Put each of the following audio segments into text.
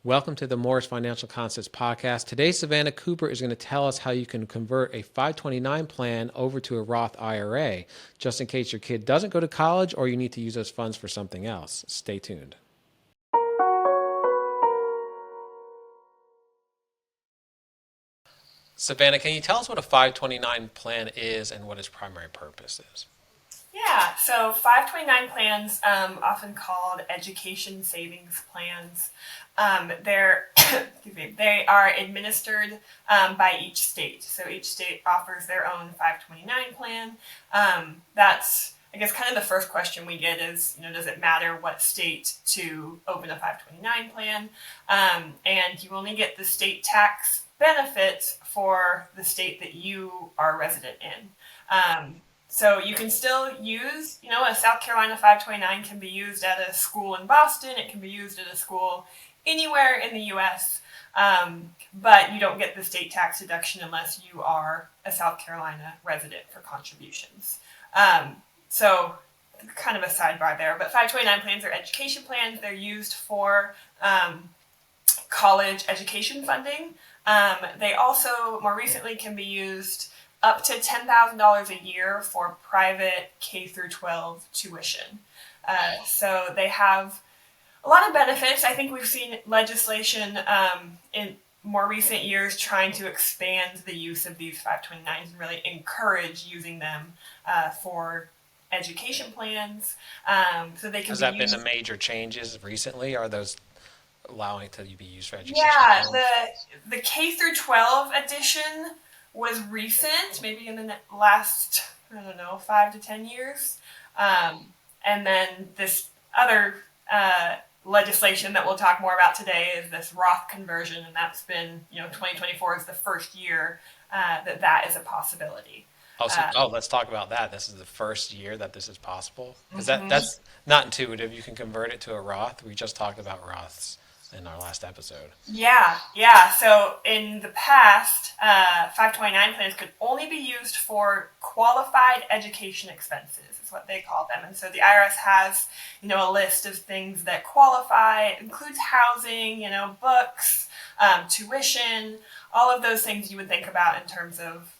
Welcome to the Morris Financial Concepts podcast. Today, Savannah Cooper is going to tell us how you can convert a 529 plan over to a Roth IRA, just in case your kid doesn't go to college or you need to use those funds for something else. Stay tuned. Savannah, can you tell us what a 529 plan is and what its primary purpose is? Yeah, so 529 plans, often called education savings plans, they're excuse me, they are administered by each state. So each state offers their own 529 plan. That's I guess kind of the first question we get is, does it matter what state to open a 529 plan? And you only get the state tax benefits for the state that you are resident in. So you can still use, a South Carolina 529 can be used at a school in Boston. It can be used at a school anywhere in the U.S., but you don't get the state tax deduction unless you are a South Carolina resident for contributions. So kind of a sidebar there, but 529 plans are education plans. They're used for college education funding. They also, more recently, can be used up to $10,000 a year for private K through 12 tuition. So they have a lot of benefits. I think we've seen legislation in more recent years trying to expand the use of these 529s and really encourage using them for education plans. So they can Has be that been used. the major changes recently? Are those allowing to be used for education Yeah, plans? the K through 12 edition was recent, maybe in the last, I don't know, 5 to 10 years. And then this other legislation that we'll talk more about today is this Roth conversion, and that's been, 2024 is the first year that is a possibility. Let's talk about that. This is the first year that this is possible because Mhm. that's not intuitive. You can convert it to a Roth. We just talked about Roths in our last episode. Yeah, yeah. So in the past, 529 plans could only be used for qualified education expenses, is what they call them. And so the IRS has, a list of things that qualify. It includes housing, books, tuition, all of those things you would think about in terms of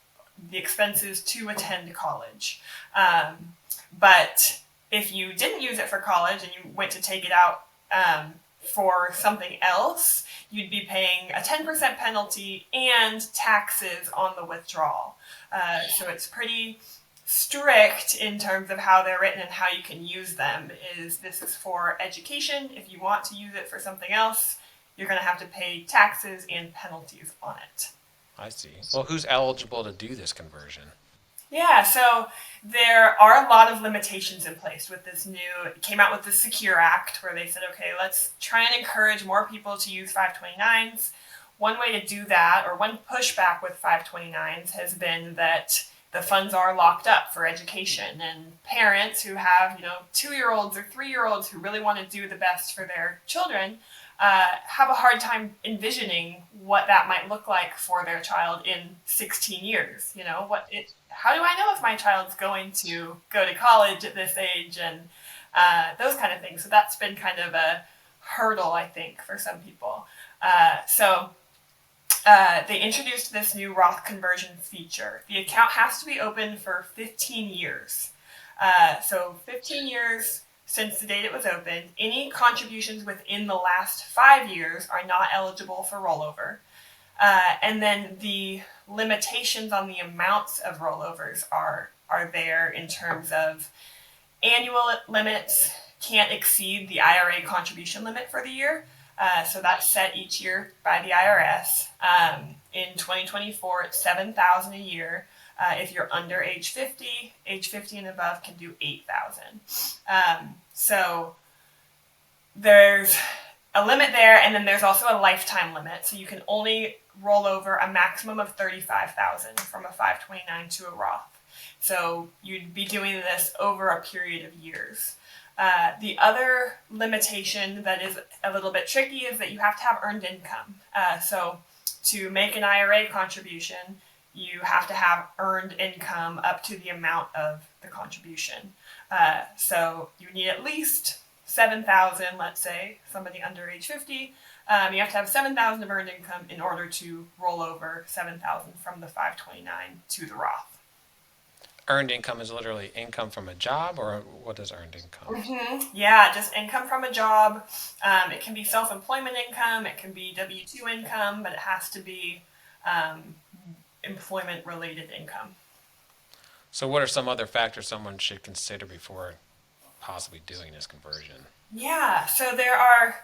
the expenses to attend college. But if you didn't use it for college and you went to take it out for something else, you'd be paying a 10% penalty and taxes on the withdrawal. So it's pretty strict in terms of how they're written and how you can use them. This is for education. If you want to use it for something else, you're going to have to pay taxes and penalties on it. I see. Well, who's eligible to do this conversion? Yeah, so there are a lot of limitations in place with this it came out with the Secure Act where they said, okay, let's try and encourage more people to use 529s. One way to do that, or one pushback with 529s, has been that the funds are locked up for education, and parents who have, 2-year-olds or 3-year-olds who really want to do the best for their children have a hard time envisioning what that might look like for their child in 16 years. How do I know if my child's going to go to college at this age, and those kind of things. So that's been kind of a hurdle, I think, for some people. They introduced this new Roth conversion feature. The account has to be open for 15 years. So 15 years since the date it was opened. Any contributions within the last 5 years are not eligible for rollover. And then the limitations on the amounts of rollovers are there in terms of annual limits can't exceed the IRA contribution limit for the year. So that's set each year by the IRS. In 2024, it's $7,000 a year. If you're under age 50 and above can do $8,000. So there's a limit there, and then there's also a lifetime limit. So you can only roll over a maximum of $35,000 from a 529 to a Roth. So you'd be doing this over a period of years. The other limitation that is a little bit tricky is that you have to have earned income. So to make an IRA contribution, you have to have earned income up to the amount of the contribution. So you need at least 7,000, let's say, somebody under age 50, You have to have 7,000 of earned income in order to roll over 7,000 from the 529 to the Roth. Earned income is literally income from a job, or what is earned income? Yeah, just income from a job. It can be self-employment income, it can be W-2 income, but it has to be employment-related income. So, what are some other factors someone should consider before possibly doing this conversion? Yeah, so there are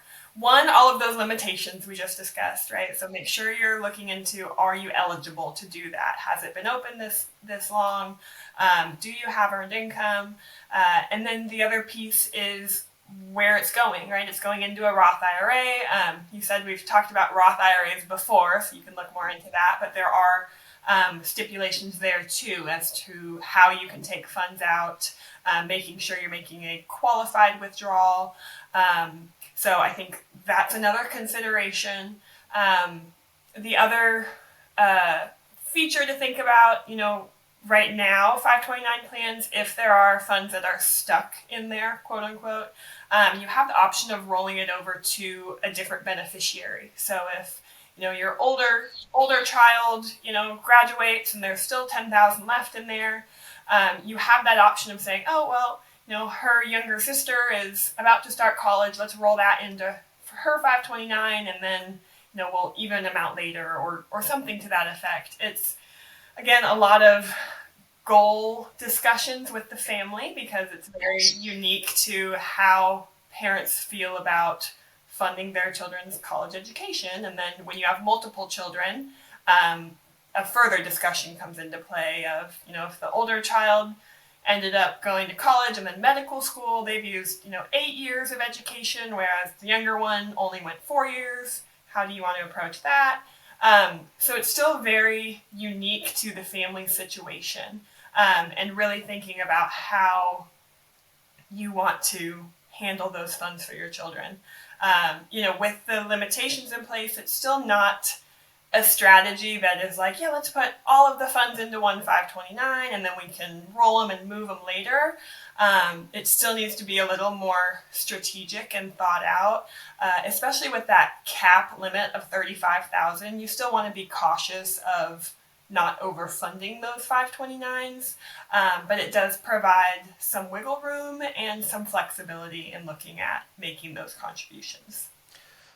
all of those limitations we just discussed, right? So make sure you're looking into, are you eligible to do that? Has it been open this long? Do you have earned income? And then the other piece is where it's going, right? It's going into a Roth IRA. You said we've talked about Roth IRAs before, so you can look more into that, but there are stipulations there too as to how you can take funds out, making sure you're making a qualified withdrawal. So I think that's another consideration. The other feature to think about, right now, 529 plans, if there are funds that are stuck in there, quote unquote, you have the option of rolling it over to a different beneficiary. So if your older child, graduates and there's still 10,000 left in there, you have that option of saying, oh, well, her younger sister is about to start college. Let's roll that into her 529 and then, we'll even them out later or something to that effect. It's, again, a lot of goal discussions with the family because it's very unique to how parents feel about funding their children's college education. And then when you have multiple children, a further discussion comes into play of, if the older child ended up going to college and then medical school, they've used, 8 years of education, whereas the younger one only went 4 years. How do you want to approach that? So it's still very unique to the family situation, and really thinking about how you want to handle those funds for your children. With the limitations in place, it's still not a strategy that is like, yeah, let's put all of the funds into one 529 and then we can roll them and move them later. It still needs to be a little more strategic and thought out, especially with that cap limit of 35,000. You still want to be cautious of not overfunding those 529s, but it does provide some wiggle room and some flexibility in looking at making those contributions.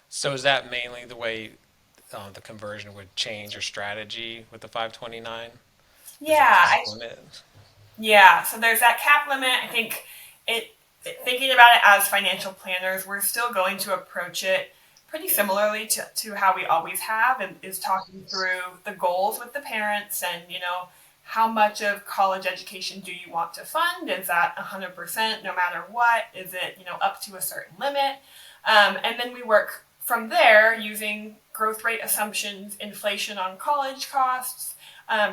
So, is that mainly the way the conversion would change your strategy with the 529? Yeah, yeah. So there's that cap limit. I think thinking about it as financial planners, we're still going to approach it pretty similarly to how we always have, and is talking through the goals with the parents and, how much of college education do you want to fund? Is that 100% no matter what? Is it, up to a certain limit? And then we work from there using growth rate assumptions, inflation on college costs,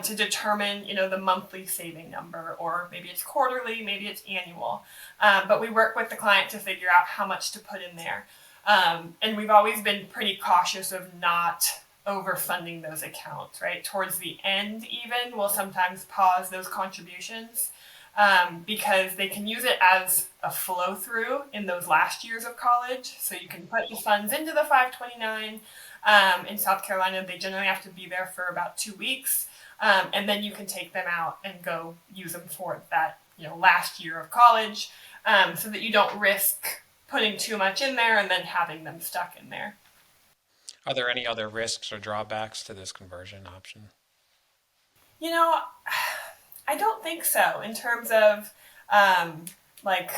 to determine, the monthly saving number, or maybe it's quarterly, maybe it's annual. But we work with the client to figure out how much to put in there. And we've always been pretty cautious of not overfunding those accounts, right? Towards the end even, we'll sometimes pause those contributions because they can use it as a flow through in those last years of college. So you can put the funds into the 529. In South Carolina, they generally have to be there for about 2 weeks. And then you can take them out and go use them for that, last year of college, so that you don't risk putting too much in there and then having them stuck in there. Are there any other risks or drawbacks to this conversion option? You know, I don't think so in terms of like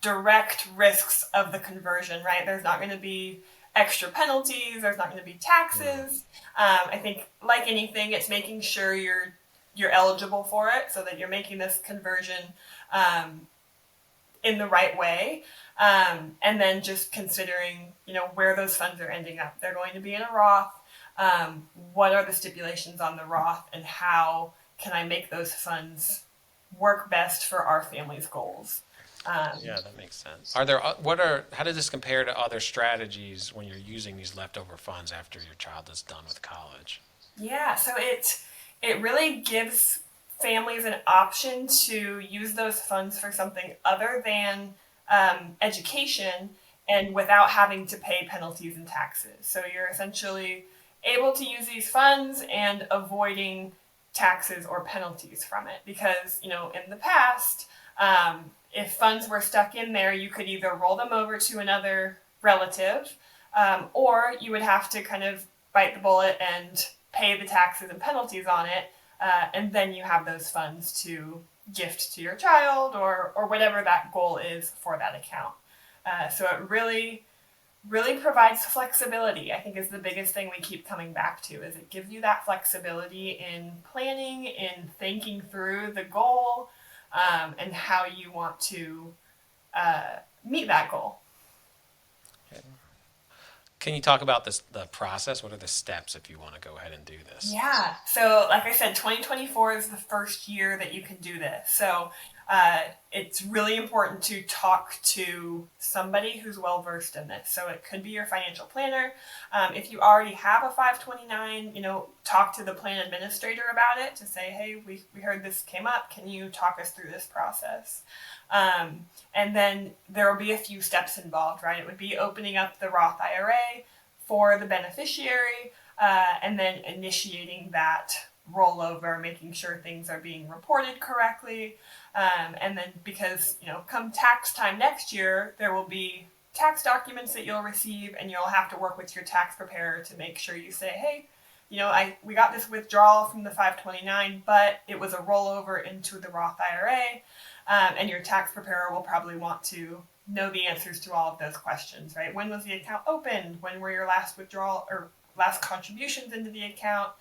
direct risks of the conversion, right? There's not going to be extra penalties. There's not going to be taxes. I think, like anything, it's making sure you're eligible for it, so that you're making this conversion in the right way, and then just considering, where those funds are ending up. They're going to be in a Roth. What are the stipulations on the Roth, and how can I make those funds work best for our family's goals? Yeah, that makes sense. How does this compare to other strategies when you're using these leftover funds after your child is done with college? Yeah, so it really gives families an option to use those funds for something other than education, and without having to pay penalties and taxes. So you're essentially able to use these funds and avoiding taxes or penalties from it. Because, in the past, if funds were stuck in there, you could either roll them over to another relative, or you would have to kind of bite the bullet and pay the taxes and penalties on it, and then you have those funds to gift to your child or whatever that goal is for that account. So it really provides flexibility. I think is the biggest thing we keep coming back to, is it gives you that flexibility in planning, in thinking through the goal, and how you want to meet that goal. Can you talk about the process? What are the steps if you want to go ahead and do this? Yeah. So like I said, 2024 is the first year that you can do this. So it's really important to talk to somebody who's well versed in this. So it could be your financial planner. If you already have a 529, talk to the plan administrator about it to say, hey, we heard this came up. Can you talk us through this process? And then there will be a few steps involved, right? It would be opening up the Roth IRA for the beneficiary, and then initiating that rollover, making sure things are being reported correctly. And then because, come tax time next year, there will be tax documents that you'll receive, and you'll have to work with your tax preparer to make sure you say, hey, we got this withdrawal from the 529, but it was a rollover into the Roth IRA. And your tax preparer will probably want to know the answers to all of those questions, right? When was the account opened? When were your last withdrawal or last contributions into the account?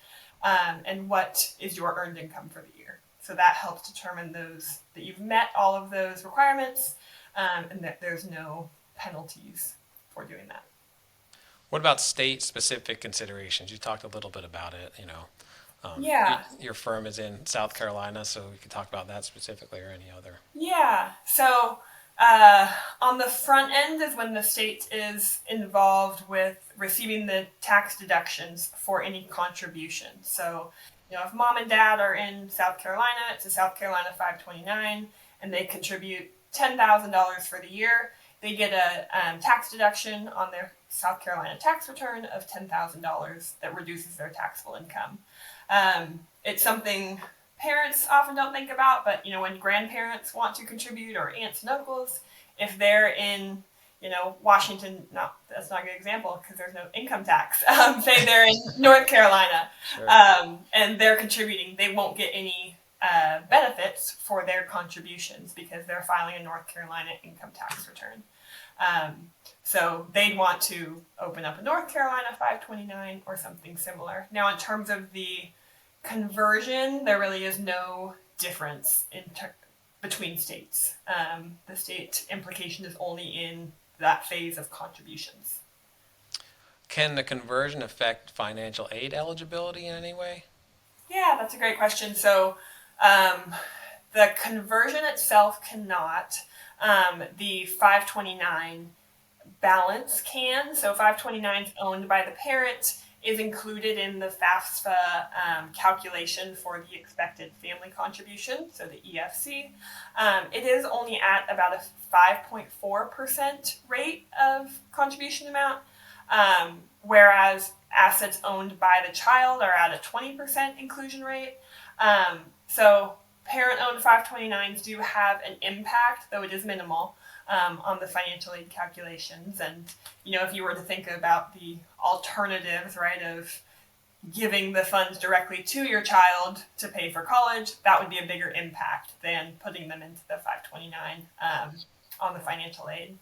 And what is your earned income for the year? So that helps determine that you've met all of those requirements, and that there's no penalties for doing that. What about state-specific considerations? You talked a little bit about it, Yeah. Your firm is in South Carolina, so we can talk about that specifically, or any other. Yeah. So on the front end is when the state is involved with receiving the tax deductions for any contributions. So, if mom and dad are in South Carolina, it's a South Carolina 529, and they contribute $10,000 for the year, they get a tax deduction on their South Carolina tax return of $10,000 that reduces their taxable income. It's something parents often don't think about, but when grandparents want to contribute, or aunts and uncles, if they're in Washington, that's not a good example because there's no income tax. Say they're in North Carolina, Sure. And they're contributing, they won't get any benefits for their contributions because they're filing a North Carolina income tax return. So they'd want to open up a North Carolina 529 or something similar. Now, in terms of the conversion, there really is no difference between states. The state implication is only in that phase of contributions. Can the conversion affect financial aid eligibility in any way? Yeah, that's a great question. So the conversion itself cannot. The 529 balance can. So 529 is owned by the parent, is included in the FAFSA calculation for the expected family contribution, so the EFC. It is only at about a 5.4% rate of contribution amount, whereas assets owned by the child are at a 20% inclusion rate. So parent-owned 529s do have an impact, though it is minimal, on the financial aid calculations. And, if you were to think about the alternatives, right, of giving the funds directly to your child to pay for college, that would be a bigger impact than putting them into the 529 on the financial aid.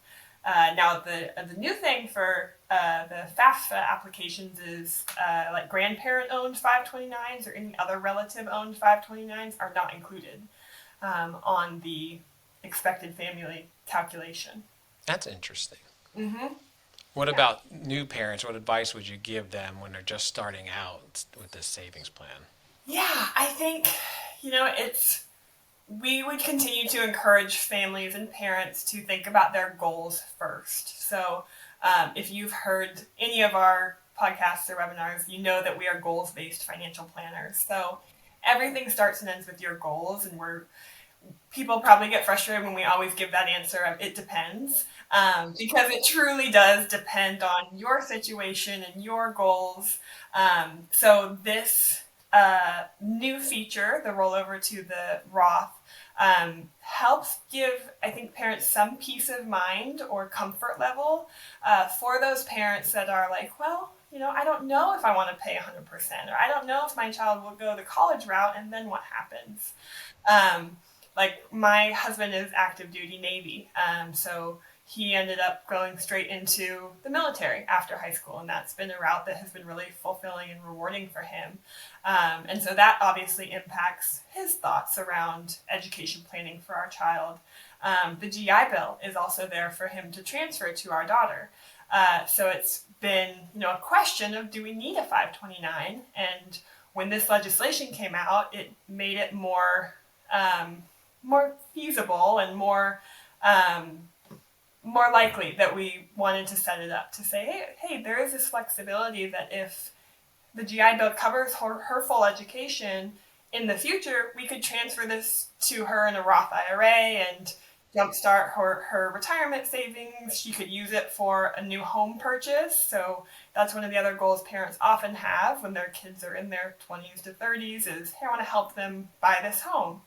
Now, the new thing for the FAFSA applications is like grandparent-owned 529s or any other relative-owned 529s are not included on the expected family calculation. That's interesting. Mm-hmm. What about new parents? What advice would you give them when they're just starting out with this savings plan? Yeah, I think, we would continue to encourage families and parents to think about their goals first. So if you've heard any of our podcasts or webinars, you know that we are goals-based financial planners. So everything starts and ends with your goals, and people probably get frustrated when we always give that answer of it depends, because it truly does depend on your situation and your goals. So this new feature, the rollover to the Roth, helps give, I think, parents some peace of mind or comfort level for those parents that are like, well, I don't know if I want to pay 100%, or I don't know if my child will go the college route, and then what happens? Um, like my husband is active duty Navy, so he ended up going straight into the military after high school, and that's been a route that has been really fulfilling and rewarding for him. And so that obviously impacts his thoughts around education planning for our child. The GI Bill is also there for him to transfer to our daughter. So it's been, a question of, do we need a 529? And when this legislation came out, it made it more feasible and more likely that we wanted to set it up to say, hey, there is this flexibility that if the GI Bill covers her full education in the future, we could transfer this to her in a Roth IRA and jumpstart her retirement savings. She could use it for a new home purchase. So that's one of the other goals parents often have when their kids are in their 20s to 30s is, hey, I want to help them buy this home.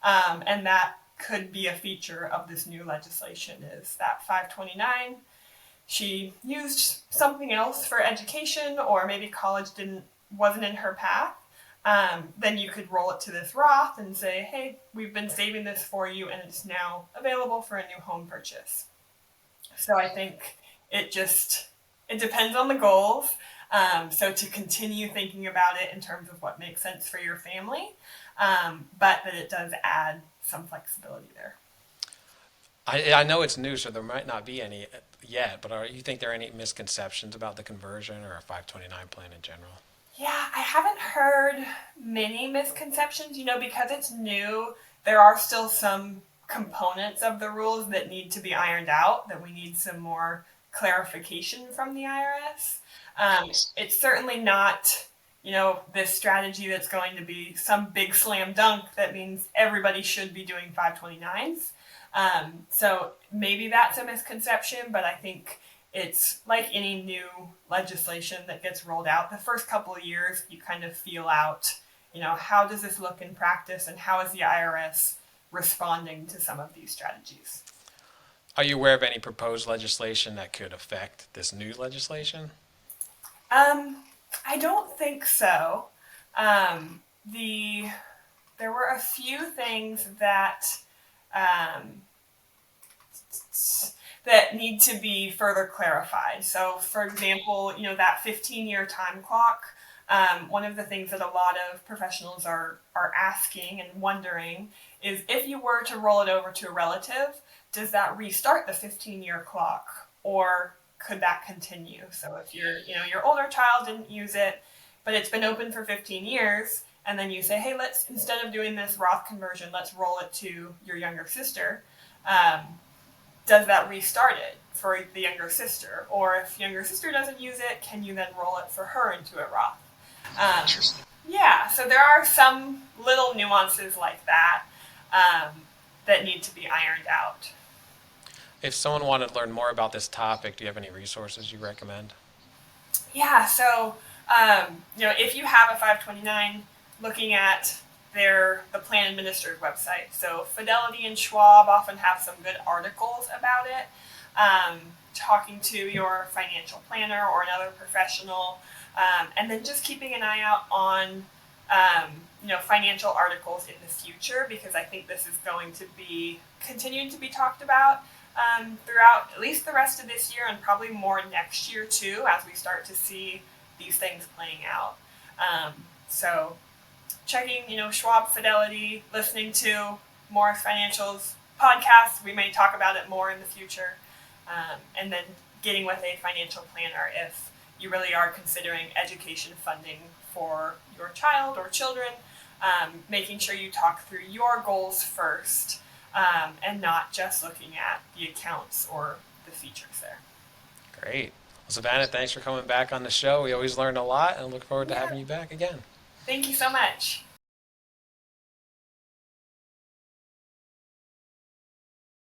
And that could be a feature of this new legislation is that 529. She used something else for education, or maybe college wasn't in her path. Then you could roll it to this Roth and say, hey, we've been saving this for you and it's now available for a new home purchase. So I think it depends on the goals. So to continue thinking about it in terms of what makes sense for your family, but that it does add some flexibility there. I know it's new, so there might not be any yet, but you think there are any misconceptions about the conversion or a 529 plan in general? Yeah, I haven't heard many misconceptions, because it's new. There are still some components of the rules that need to be ironed out, that we need some more clarification from the IRS. It's certainly not, this strategy that's going to be some big slam dunk that means everybody should be doing 529s. So maybe that's a misconception, but I think it's like any new legislation that gets rolled out. The first couple of years, you kind of feel out, how does this look in practice and how is the IRS responding to some of these strategies? Are you aware of any proposed legislation that could affect this new legislation? I don't think so. There were a few things that that need to be further clarified. So, for example, that 15-year time clock. One of the things that a lot of professionals are asking and wondering is, if you were to roll it over to a relative, does that restart the 15-year clock, or could that continue? So if your older child didn't use it, but it's been open for 15 years, and then you say, hey, let's, instead of doing this Roth conversion, let's roll it to your younger sister. Does that restart it for the younger sister? Or if younger sister doesn't use it, can you then roll it for her into a Roth? Yeah, so there are some little nuances like that that need to be ironed out. If someone wanted to learn more about this topic, do you have any resources you recommend? Yeah, so if you have a 529, looking at the plan administrator's website. So Fidelity and Schwab often have some good articles about it. Talking to your financial planner or another professional, and then just keeping an eye out on financial articles in the future, because I think this is going to be continuing to be talked about throughout at least the rest of this year, and probably more next year too, as we start to see these things playing out. So checking, Schwab, Fidelity, listening to Morris Financial's podcast. We may talk about it more in the future. And then getting with a financial planner if you really are considering education funding for your child or children. Making sure you talk through your goals first, and not just looking at the accounts or the features there. Great. Well, Savannah, thanks for coming back on the show. We always learn a lot and look forward to Yeah. having you back again. Thank you so much.